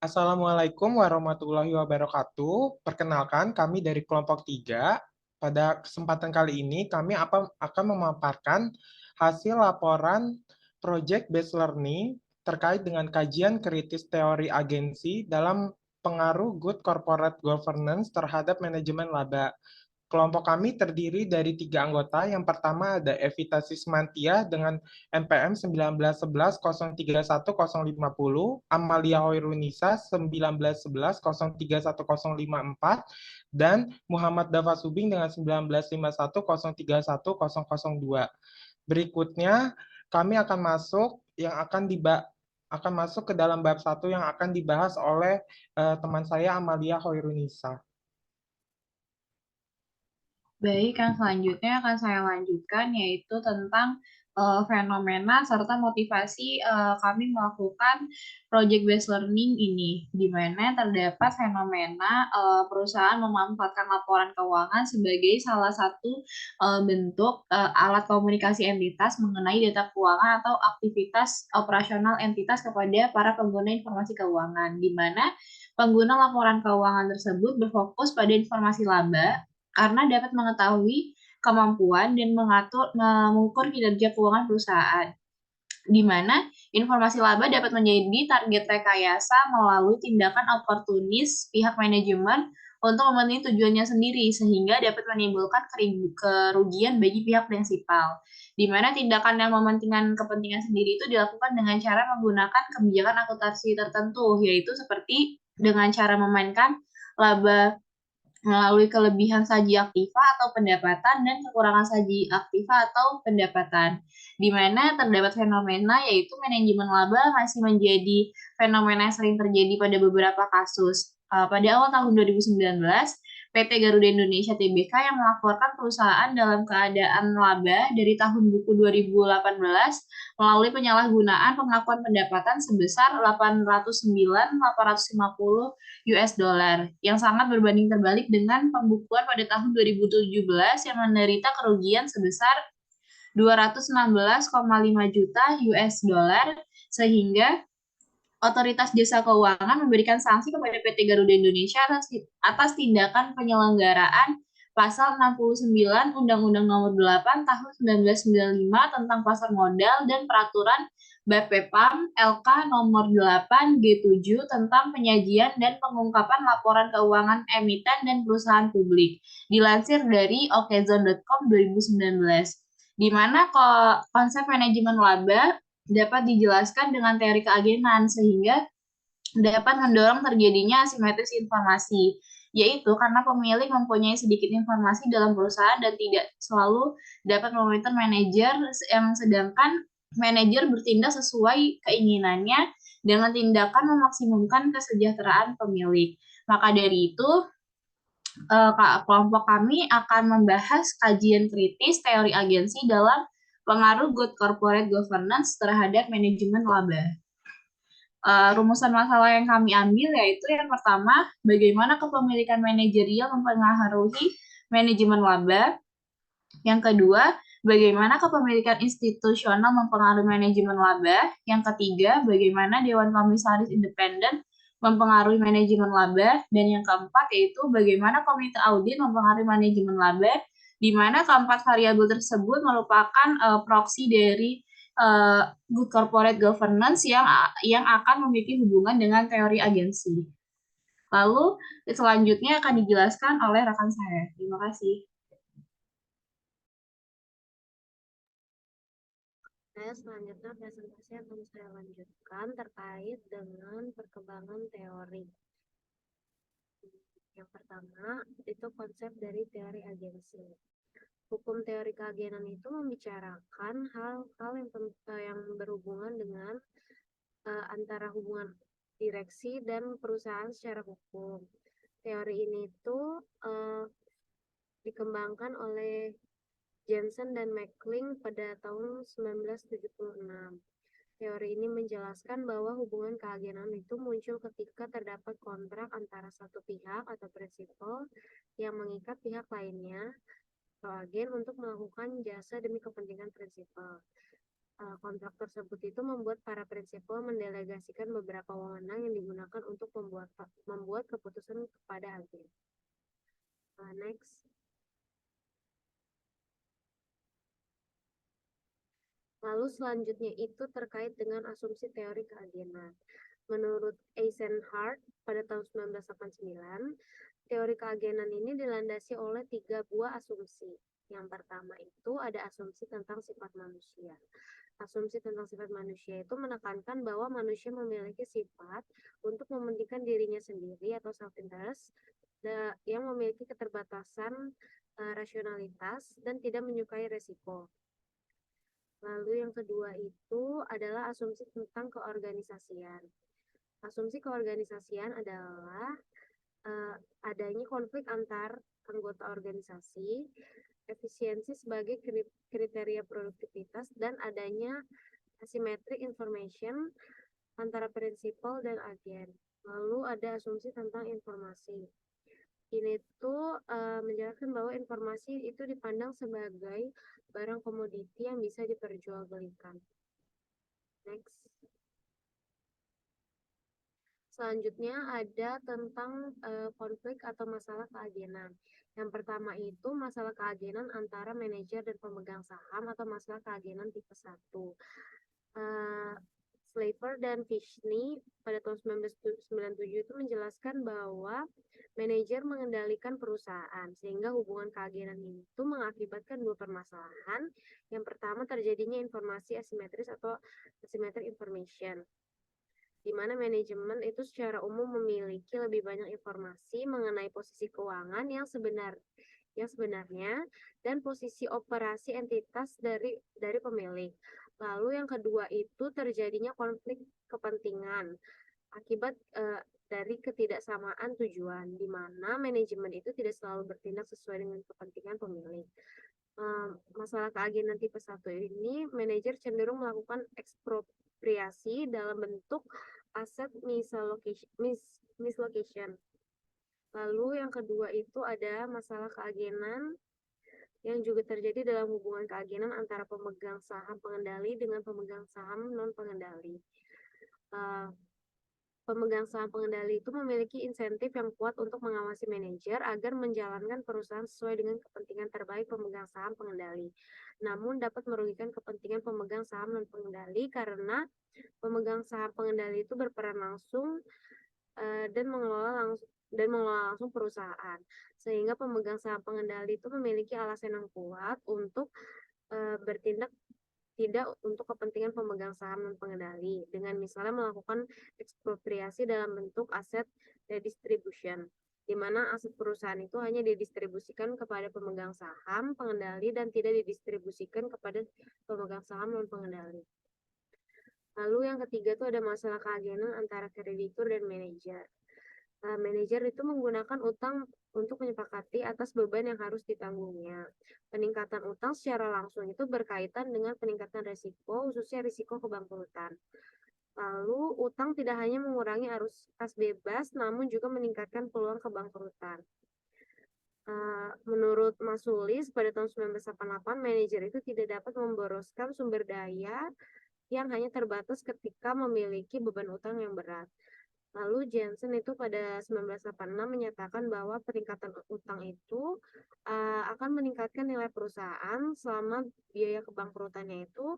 Assalamualaikum warahmatullahi wabarakatuh. Perkenalkan, kami dari kelompok 3. Pada kesempatan kali ini, kami akan memaparkan hasil laporan Project Based Learning terkait dengan kajian kritis teori agensi dalam pengaruh good corporate governance terhadap manajemen laba. Kelompok kami terdiri dari 3 anggota. Yang pertama ada Evita Sismantia dengan NPM 1911031050, Amalia Hoirunisa 1911031054, dan Muhammad Dafa Subing dengan 1951031002. Berikutnya kami akan masuk ke dalam bab 1 yang akan dibahas oleh teman saya Amalia Hoirunisa. Baik, yang selanjutnya akan saya lanjutkan yaitu tentang fenomena serta motivasi kami melakukan project based learning ini, di mana terdapat fenomena perusahaan memanfaatkan laporan keuangan sebagai salah satu bentuk alat komunikasi entitas mengenai data keuangan atau aktivitas operasional entitas kepada para pengguna informasi keuangan, di mana pengguna laporan keuangan tersebut berfokus pada informasi laba karena dapat mengetahui kemampuan dan mengukur kinerja keuangan perusahaan, di mana informasi laba dapat menjadi target rekayasa melalui tindakan oportunis pihak manajemen untuk memenuhi tujuannya sendiri, sehingga dapat menimbulkan kerugian bagi pihak prinsipal, di mana tindakan yang mementingkan kepentingan sendiri itu dilakukan dengan cara menggunakan kebijakan akuntansi tertentu, yaitu seperti dengan cara memainkan laba melalui kelebihan saji aktiva atau pendapatan dan kekurangan saji aktiva atau pendapatan, di mana terdapat fenomena yaitu manajemen laba masih menjadi fenomena yang sering terjadi pada beberapa kasus. Pada awal tahun 2019, PT Garuda Indonesia Tbk yang melaporkan perusahaan dalam keadaan laba dari tahun buku 2018 melalui penyalahgunaan pengakuan pendapatan sebesar 809.850 US dollar yang sangat berbanding terbalik dengan pembukuan pada tahun 2017 yang menderita kerugian sebesar 216,5 juta US dollar, sehingga Otoritas Jasa Keuangan memberikan sanksi kepada PT Garuda Indonesia atas tindakan penyelenggaraan Pasal 69 Undang-Undang Nomor 8 Tahun 1995 tentang Pasar Modal dan Peraturan BPPAM LK Nomor 8 G7 tentang penyajian dan pengungkapan laporan keuangan emiten dan perusahaan publik. Dilansir dari okezone.com 2019, di mana konsep manajemen laba dapat dijelaskan dengan teori keagenan sehingga dapat mendorong terjadinya asimetris informasi, yaitu karena pemilik mempunyai sedikit informasi dalam perusahaan dan tidak selalu dapat memonitor manajer, yang sedangkan manajer bertindak sesuai keinginannya dengan tindakan memaksimumkan kesejahteraan pemilik. Maka dari itu, kelompok kami akan membahas kajian kritis teori agensi dalam pengaruh good corporate governance terhadap manajemen laba. Rumusan masalah yang kami ambil yaitu yang pertama, bagaimana kepemilikan manajerial mempengaruhi manajemen laba. Yang kedua, bagaimana kepemilikan institusional mempengaruhi manajemen laba. Yang ketiga, bagaimana Dewan Komisaris Independen mempengaruhi manajemen laba. Dan yang keempat yaitu bagaimana komite audit mempengaruhi manajemen laba, di mana keempat variabel tersebut merupakan proksi dari good corporate governance yang akan memiliki hubungan dengan teori agensi. Lalu selanjutnya akan dijelaskan oleh rekan saya. Terima kasih. Selanjutnya presentasi akan saya lanjutkan terkait dengan perkembangan teori. Yang pertama, itu konsep dari teori agensi. Hukum teori keagenan itu membicarakan hal-hal yang berhubungan dengan antara hubungan direksi dan perusahaan secara hukum. Teori ini dikembangkan oleh Jensen dan McCling pada tahun 1976. Teori ini menjelaskan bahwa hubungan keagenan itu muncul ketika terdapat kontrak antara satu pihak atau prinsipal yang mengikat pihak lainnya atau agen untuk melakukan jasa demi kepentingan prinsipal. kontrak tersebut itu membuat para prinsipal mendelegasikan beberapa wewenang yang digunakan untuk membuat keputusan kepada agen. Next. Lalu selanjutnya itu terkait dengan asumsi teori keagenan. Menurut Eisenhardt pada tahun 1989, teori keagenan ini dilandasi oleh 3 buah asumsi. Yang pertama itu ada asumsi tentang sifat manusia. Asumsi tentang sifat manusia itu menekankan bahwa manusia memiliki sifat untuk mementingkan dirinya sendiri atau self-interest yang memiliki keterbatasan rasionalitas dan tidak menyukai resiko. Lalu yang kedua itu adalah asumsi tentang keorganisasian. Asumsi keorganisasian adalah adanya konflik antar anggota organisasi, efisiensi sebagai kriteria produktivitas, dan adanya asymmetric information antara prinsipal dan agen. Lalu ada asumsi tentang informasi. Ini tuh menjelaskan bahwa informasi itu dipandang sebagai barang komoditi yang bisa diperjualbelikan. Next. Selanjutnya ada tentang konflik atau masalah keagenan. Yang pertama itu masalah keagenan antara manajer dan pemegang saham atau masalah keagenan tipe 1. Slaver dan Fishney pada tahun 1997 itu menjelaskan bahwa manajer mengendalikan perusahaan sehingga hubungan keagenan itu mengakibatkan dua permasalahan. Yang pertama terjadinya informasi asimetris atau asymmetric information, di mana manajemen itu secara umum memiliki lebih banyak informasi mengenai posisi keuangan yang sebenarnya dan posisi operasi entitas dari pemilik. Lalu yang kedua itu terjadinya konflik kepentingan akibat dari ketidaksamaan tujuan, di mana manajemen itu tidak selalu bertindak sesuai dengan kepentingan pemilik. Masalah keagenan tipe 1 ini, manajer cenderung melakukan ekspropriasi dalam bentuk aset mislocation. Lalu yang kedua itu ada masalah keagenan yang juga terjadi dalam hubungan keagenan antara pemegang saham pengendali dengan pemegang saham non-pengendali. Pemegang saham pengendali itu memiliki insentif yang kuat untuk mengawasi manajer agar menjalankan perusahaan sesuai dengan kepentingan terbaik pemegang saham pengendali. Namun dapat merugikan kepentingan pemegang saham non-pengendali karena pemegang saham pengendali itu berperan langsung dan mengelola langsung perusahaan, sehingga pemegang saham pengendali itu memiliki alasan yang kuat untuk bertindak tidak untuk kepentingan pemegang saham non pengendali dengan misalnya melakukan ekspropriasi dalam bentuk aset redistribution, di mana aset perusahaan itu hanya didistribusikan kepada pemegang saham pengendali dan tidak didistribusikan kepada pemegang saham non pengendali. Lalu yang ketiga itu ada masalah keagenan antara kreditur dan manajer. Manajer itu menggunakan utang untuk menyepakati atas beban yang harus ditanggungnya. Peningkatan utang secara langsung itu berkaitan dengan peningkatan risiko, khususnya risiko kebangkrutan. Lalu utang tidak hanya mengurangi arus kas bebas, namun juga meningkatkan peluang kebangkrutan. Menurut Masulis pada tahun 1988, manajer itu tidak dapat memboroskan sumber daya yang hanya terbatas ketika memiliki beban utang yang berat. Lalu Jensen itu pada 1986 menyatakan bahwa peningkatan utang itu akan meningkatkan nilai perusahaan selama biaya kebangkrutannya itu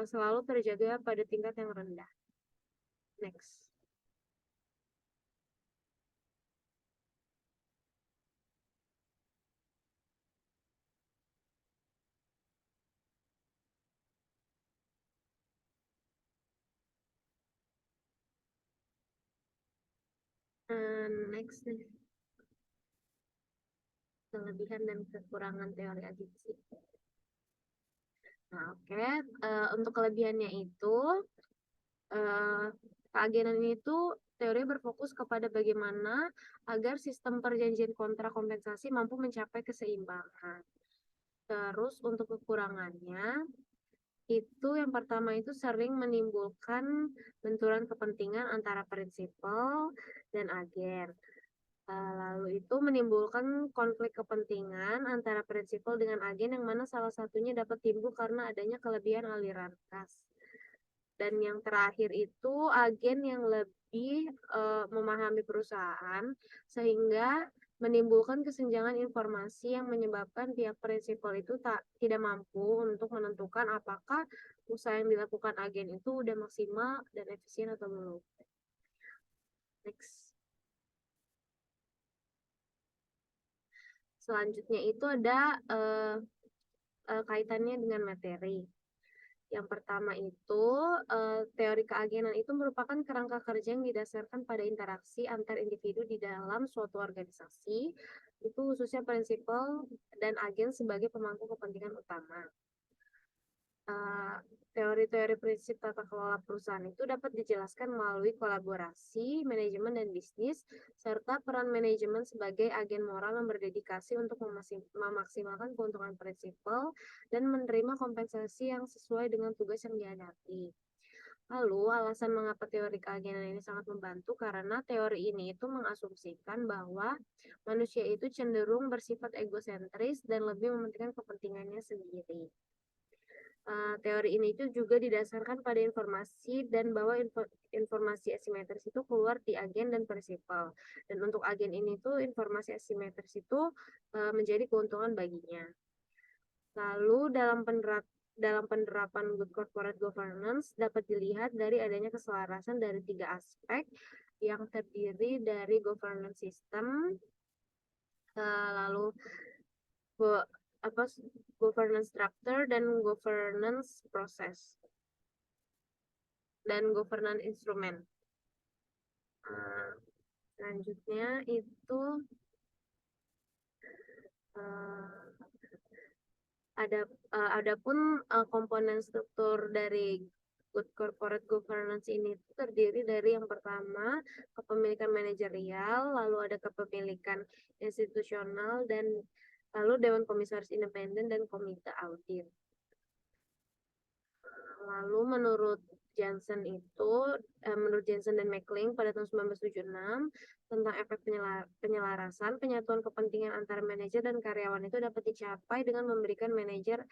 selalu terjaga pada tingkat yang rendah. Next. Next nih. Kelebihan dan kekurangan teori agensi. Nah, oke. Untuk kelebihannya itu, keagenan itu teori berfokus kepada bagaimana agar sistem perjanjian kontrak kompensasi mampu mencapai keseimbangan. Terus untuk kekurangannya, itu yang pertama itu sering menimbulkan benturan kepentingan antara prinsipal dan agen. Lalu itu menimbulkan konflik kepentingan antara prinsipal dengan agen yang mana salah satunya dapat timbul karena adanya kelebihan aliran kas. Dan yang terakhir itu agen yang lebih memahami perusahaan sehingga menimbulkan kesenjangan informasi yang menyebabkan pihak prinsipal itu tidak mampu untuk menentukan apakah usaha yang dilakukan agen itu udah maksimal dan efisien atau belum. Next. Selanjutnya itu ada kaitannya dengan materi. Yang pertama itu, teori keagenan itu merupakan kerangka kerja yang didasarkan pada interaksi antar individu di dalam suatu organisasi, itu khususnya prinsipal dan agen sebagai pemangku kepentingan utama. Teori-teori prinsip tata kelola perusahaan itu dapat dijelaskan melalui kolaborasi, manajemen, dan bisnis, serta peran manajemen sebagai agen moral yang berdedikasi untuk memaksimalkan keuntungan prinsipal dan menerima kompensasi yang sesuai dengan tugas yang dihadapi. Lalu, alasan mengapa teori keagenan ini sangat membantu karena teori ini itu mengasumsikan bahwa manusia itu cenderung bersifat egosentris dan lebih mementingkan kepentingannya sendiri. Teori ini itu juga didasarkan pada informasi dan bahwa informasi asimetris itu keluar di agen dan prinsipal. Dan untuk agen ini tuh informasi asimetris itu menjadi keuntungan baginya. Lalu dalam penerapan good corporate governance dapat dilihat dari adanya keselarasan dari 3 aspek yang terdiri dari governance system, lalu governance structure dan governance process dan governance instrument. Selanjutnya itu adapun komponen struktur dari good corporate governance ini terdiri dari yang pertama kepemilikan manajerial, lalu ada kepemilikan institusional, dan lalu Dewan Komisaris Independen dan Komite Audit. Lalu menurut Jensen dan Mackling pada tahun 1976 tentang efek penyelarasan, penyatuan kepentingan antara manajer dan karyawan itu dapat dicapai dengan memberikan manajer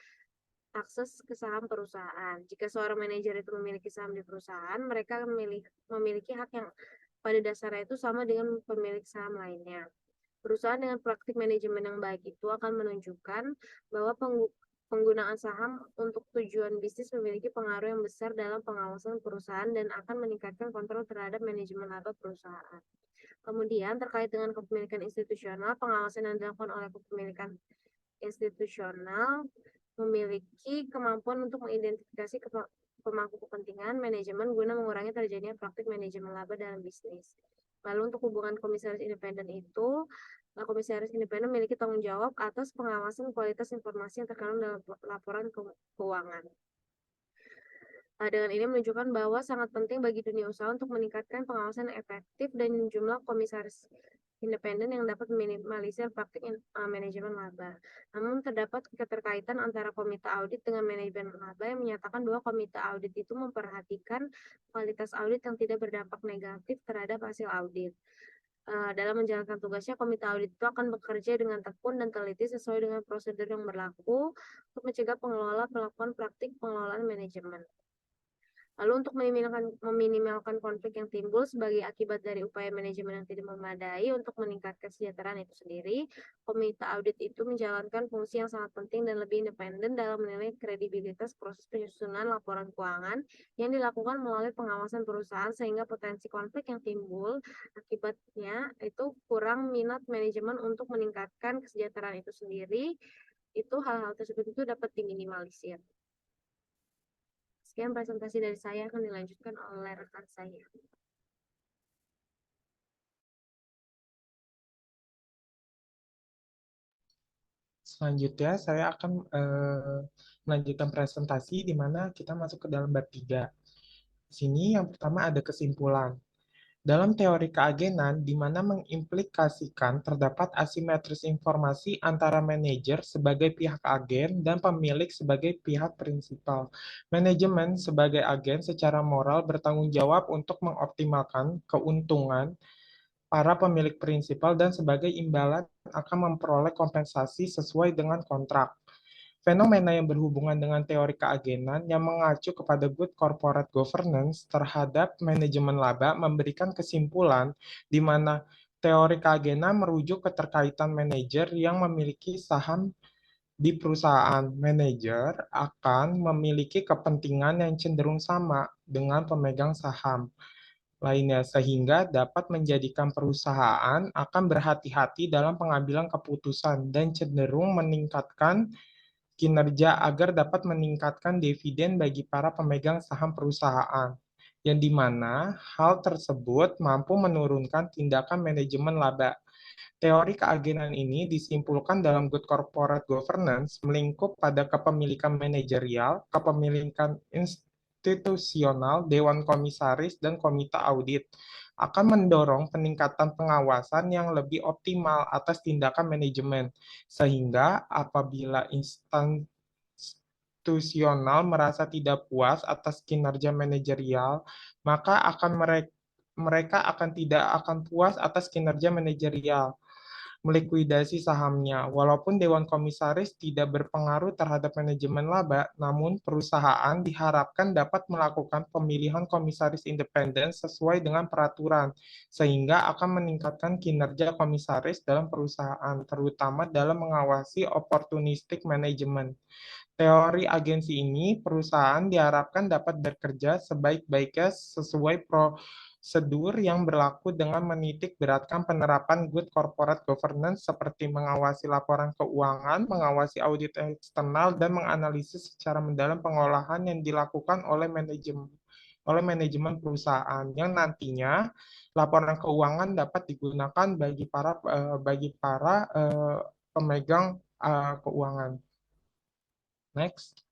akses ke saham perusahaan. Jika seorang manajer itu memiliki saham di perusahaan, mereka memiliki hak yang pada dasarnya itu sama dengan pemilik saham lainnya. Perusahaan dengan praktik manajemen yang baik itu akan menunjukkan bahwa penggunaan saham untuk tujuan bisnis memiliki pengaruh yang besar dalam pengawasan perusahaan dan akan meningkatkan kontrol terhadap manajemen laba perusahaan. Kemudian terkait dengan kepemilikan institusional, pengawasan yang dilakukan oleh kepemilikan institusional memiliki kemampuan untuk mengidentifikasi pemangku kepentingan manajemen guna mengurangi terjadinya praktik manajemen laba dalam bisnis. Lalu untuk hubungan komisaris independen itu, komisaris independen memiliki tanggung jawab atas pengawasan kualitas informasi yang terkandung dalam laporan keuangan. Dengan ini menunjukkan bahwa sangat penting bagi dunia usaha untuk meningkatkan pengawasan efektif dan jumlah komisaris independen yang dapat meminimalisir praktik manajemen laba. Namun terdapat keterkaitan antara komite audit dengan manajemen laba yang menyatakan bahwa komite audit itu memperhatikan kualitas audit yang tidak berdampak negatif terhadap hasil audit. Dalam menjalankan tugasnya, komite audit itu akan bekerja dengan tekun dan teliti sesuai dengan prosedur yang berlaku untuk mencegah pengelola melakukan praktik pengelolaan manajemen. Lalu untuk meminimalkan konflik yang timbul sebagai akibat dari upaya manajemen yang tidak memadai untuk meningkatkan kesejahteraan itu sendiri, komite audit itu menjalankan fungsi yang sangat penting dan lebih independen dalam menilai kredibilitas proses penyusunan laporan keuangan yang dilakukan melalui pengawasan perusahaan sehingga potensi konflik yang timbul akibatnya itu kurang minat manajemen untuk meningkatkan kesejahteraan itu sendiri, itu hal-hal tersebut itu dapat diminimalisir. Sekian presentasi dari saya, akan dilanjutkan oleh rekan saya. Selanjutnya, saya akan melanjutkan presentasi di mana kita masuk ke dalam bab 3. Di sini yang pertama ada kesimpulan. Dalam teori keagenan, di mana mengimplikasikan terdapat asimetris informasi antara manajer sebagai pihak agen dan pemilik sebagai pihak prinsipal. Manajemen sebagai agen secara moral bertanggung jawab untuk mengoptimalkan keuntungan para pemilik prinsipal dan sebagai imbalan akan memperoleh kompensasi sesuai dengan kontrak. Fenomena yang berhubungan dengan teori keagenan yang mengacu kepada good corporate governance terhadap manajemen laba memberikan kesimpulan di mana teori keagenan merujuk keterkaitan manajer yang memiliki saham di perusahaan. Manajer akan memiliki kepentingan yang cenderung sama dengan pemegang saham lainnya sehingga dapat menjadikan perusahaan akan berhati-hati dalam pengambilan keputusan dan cenderung meningkatkan kinerja agar dapat meningkatkan dividen bagi para pemegang saham perusahaan, yang dimana hal tersebut mampu menurunkan tindakan manajemen laba. Teori keagenan ini disimpulkan dalam Good Corporate Governance melingkup pada kepemilikan manajerial, kepemilikan institusional, dewan komisaris, dan komite audit akan mendorong peningkatan pengawasan yang lebih optimal atas tindakan manajemen, sehingga apabila institusional merasa tidak puas atas kinerja manajerial, maka mereka akan tidak akan puas atas kinerja manajerial melikuidasi sahamnya. Walaupun Dewan Komisaris tidak berpengaruh terhadap manajemen laba, namun perusahaan diharapkan dapat melakukan pemilihan komisaris independen sesuai dengan peraturan, sehingga akan meningkatkan kinerja komisaris dalam perusahaan, terutama dalam mengawasi opportunistic management. Teori agensi ini, perusahaan diharapkan dapat bekerja sebaik-baiknya sesuai prosedur yang berlaku dengan menitik beratkan penerapan good corporate governance seperti mengawasi laporan keuangan, mengawasi audit eksternal, dan menganalisis secara mendalam pengolahan yang dilakukan oleh manajemen perusahaan yang nantinya laporan keuangan dapat digunakan bagi para pemegang keuangan. Next.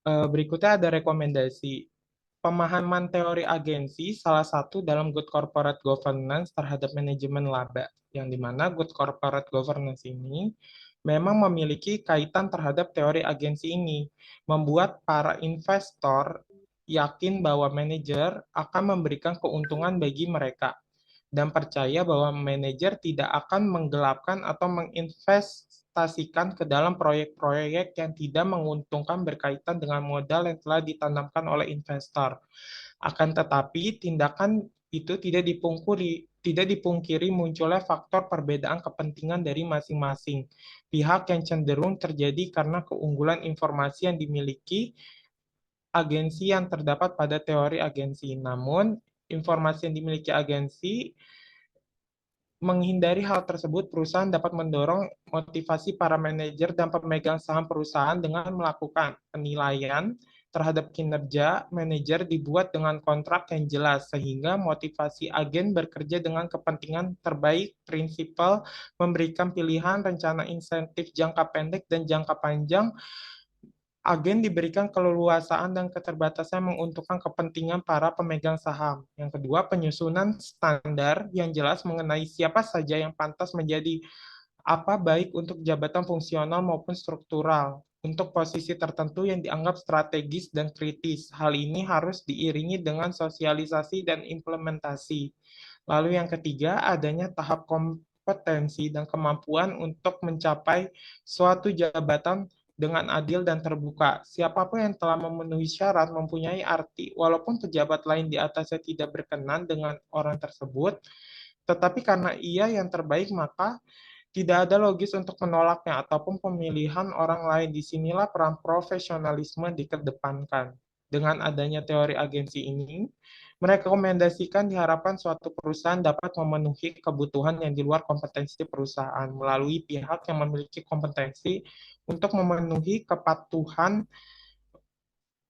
Berikutnya ada rekomendasi. Pemahaman teori agensi salah satu dalam good corporate governance terhadap manajemen laba, yang dimana good corporate governance ini memang memiliki kaitan terhadap teori agensi ini, membuat para investor yakin bahwa manajer akan memberikan keuntungan bagi mereka dan percaya bahwa manajer tidak akan menggelapkan atau menginvestasikan ke dalam proyek-proyek yang tidak menguntungkan berkaitan dengan modal yang telah ditanamkan oleh investor. Akan tetapi, tindakan itu tidak dipungkiri munculnya faktor perbedaan kepentingan dari masing-masing pihak yang cenderung terjadi karena keunggulan informasi yang dimiliki agensi yang terdapat pada teori agensi. Namun, informasi yang dimiliki agensi menghindari hal tersebut, perusahaan dapat mendorong motivasi para manajer dan pemegang saham perusahaan dengan melakukan penilaian terhadap kinerja manajer dibuat dengan kontrak yang jelas, sehingga motivasi agen bekerja dengan kepentingan terbaik, prinsipal memberikan pilihan, rencana insentif jangka pendek dan jangka panjang, agen diberikan keleluasaan dan keterbatasan menguntungkan kepentingan para pemegang saham. Yang kedua, penyusunan standar yang jelas mengenai siapa saja yang pantas menjadi apa baik untuk jabatan fungsional maupun struktural untuk posisi tertentu yang dianggap strategis dan kritis. Hal ini harus diiringi dengan sosialisasi dan implementasi. Lalu yang ketiga, adanya tahap kompetensi dan kemampuan untuk mencapai suatu jabatan dengan adil dan terbuka. Siapapun yang telah memenuhi syarat mempunyai arti, walaupun pejabat lain di atasnya tidak berkenan dengan orang tersebut, tetapi karena ia yang terbaik maka tidak ada logis untuk menolaknya ataupun pemilihan orang lain. Disinilah peran profesionalisme dikedepankan. Dengan adanya teori agensi ini, merekomendasikan diharapkan suatu perusahaan dapat memenuhi kebutuhan yang di luar kompetensi perusahaan melalui pihak yang memiliki kompetensi untuk memenuhi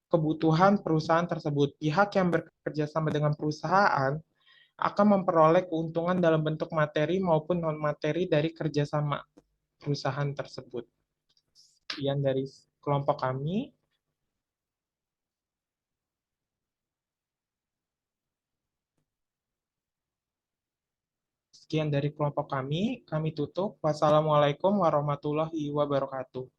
kebutuhan perusahaan tersebut. Pihak yang bekerja sama dengan perusahaan akan memperoleh keuntungan dalam bentuk materi maupun non-materi dari kerjasama perusahaan tersebut. Sekian dari kelompok kami. Sekian dari kelompok kami tutup. Wassalamualaikum warahmatullahi wabarakatuh.